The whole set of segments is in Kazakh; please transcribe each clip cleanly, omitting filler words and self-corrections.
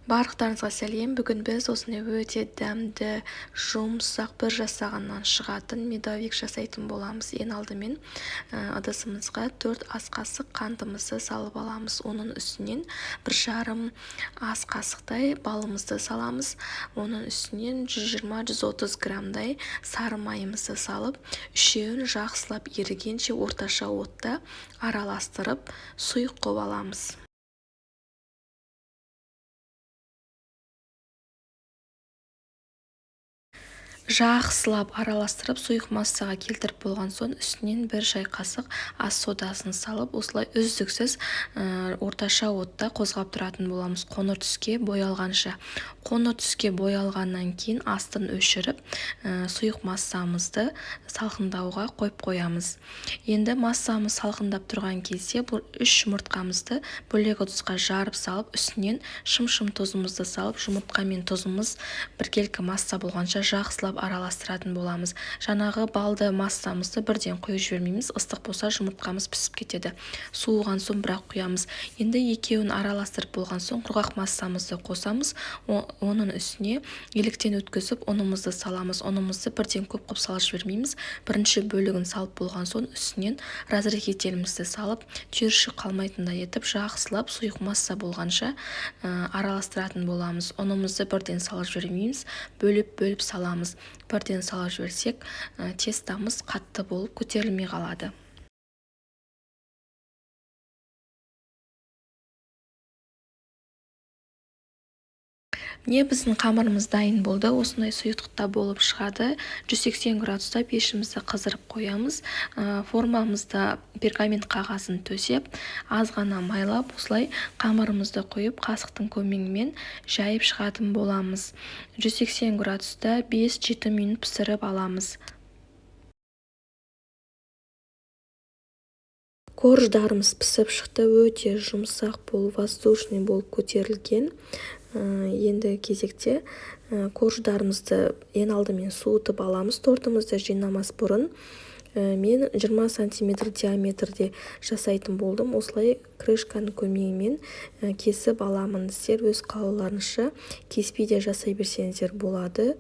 Барлықтарыңызға сәлем. Бүгін біз осындай өте дәмді, жұмсақ бір жасағаннан шығатын медовик жасайтын боламыз. Ең алдымен ыдысымызға 4 ас қасық қантымызды салып аламыз. Оның үстінен 1,5 ас қасықтай балымызды саламыз. Оның үстінен 120-130 граммдай сары майымызды салып, үшеуін жақсылап ерігенше орташа отта араластырып, сұйық қылып аламыз. Жақсылап араластырып, сұйық массаға келтіріп болған соң, үстінен 1 шай қасық ас содасын салып, осылай үздіксіз орташа отта қозғап тұратын боламыз, қоңыр түске боялғанша. Қоңыр түске боялғаннан кейін астын өшіріп, сұйық массамызды салқындауға қойып қоямыз. Енді массамыз салқындап тұрған кезде бұл 3 жұмыртқамызды бөлек ыдысқа жарып салып, үстінен шым-шым тұзымызды салып, жұмыртқа мен тұзымыз біркелкі масса болғанша жақсылап араластыратын боламыз. Жаңағы балды массамызды бірден құйып жібермейміз, ыстық болса жұмыртқамыз пісіп кетеді. Суыған соң бірақ құямыз. Енді екеуін араластырып болған соң құрғақ массамызды қосамыз. Оның үстіне еліктен өткізіп ұнымызды саламыз. Ұнымызды бірден көп қып салып жібермейміз. Бірінші бөлігін салып болған соң үстінен разрыхителімізді салып, түйіршік қалмайтындай етіп жақсылап сұйық масса болғанша араластыратын боламыз. Ұнымызды бірден салып жібермейміз, бөліп саламыз. Бірден салып жіберсек, тестамыз қатты болып көтерілмей қалады. Міне біздің қамырымыз дайын болды. Осындай сұйықтықта болып шығады. 180 градуста пешімізді қыздырып қоямыз. Формамызда пергамент қағазын төсеп, аз ғана майлап, осылай қамырымызды құйып, қасықтың көмегімен жайып шығатын боламыз. 180 градуста 5-7 минут пісіріп аламыз. Корждарымыз пісіп шықты, өте жұмсақ болып, воздушный болып көтерілген. Енді кезекте корждарымызды ең алдымен суытып аламыз. Тортымызды жинамас бұрын мен 20 см диаметрде жасайтын болдым. Осылай крышканың көмегімен кесіп аламын. Сіздер өз қалауларыңызша кеспей де жасай берсеңіздер болады.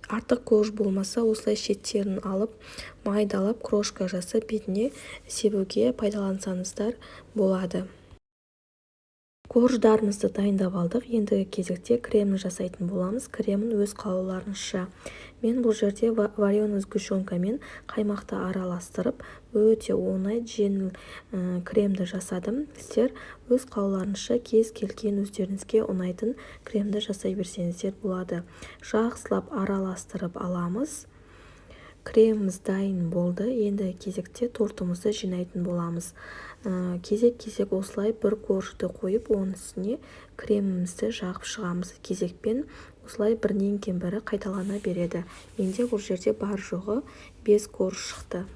Артық корж болмаса, осылай шеттерін алып, майдалап, крошка жасап, бетіне себуге пайдалансаңыздар болады. Корждарымызды дайындап алдық. Ендігі кезекте кремін жасайтын боламыз. Кремін өз қалауларыңызша. Мен бұл жерде вареный сгущенкамен қаймақты араластырып, өте оңай жеңіл кремді жасадым. Сіздер өз қалауларыңызша кез келген өздеріңізге ұнайтын кремді жасай берсеңіздер болады. Жақсылап араластырып аламыз. Креміміз дайын болды. Енді кезекте тортымызды жинайтын боламыз. Кезек-кезек осылай бір коржды қойып, оның үстіне кремімізді жағып шығамыз. Кезекпен осылай бірінен кейін бірі қайталана береді. Менде бұл жерде бар жоғы 5 корж шықты.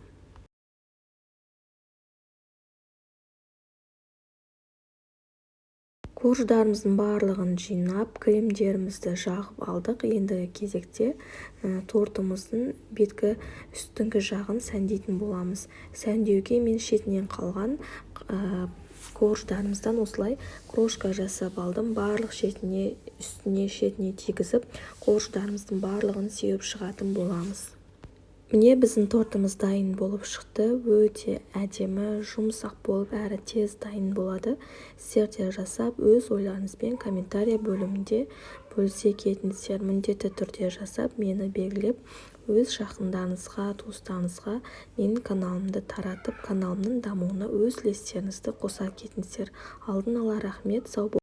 Корждарымыздың барлығын жинап, кремдерімізді жағып алдық. Енді кезекте тортымыздың беткі үстіңгі жағын сәндейтін боламыз. Сәндеуге мен шетінен қалған корждарымыздан осылай крошка жасап алдым. Барлық шетіне, үстіне, шетіне тигізіп, корждарымыздың барлығын сеуіп шығатын боламыз. Міне біздің тортымыз дайын болып шықты. Өте әдемі, жұмсақ болып, әрі тез дайын болады. Сіздер де жасап, өз ойларыңызбен комментарий бөлімінде бөлісе кетіңіздер. Міндетті түрде жасап, мені белгілеп, өз жақындарыңызға, туыстарыңызға менің каналымды таратып, каналымның дамуына өз үлестеріңізді қоса кетіңіздер. Алдын ала рахмет, сау болыңыздар.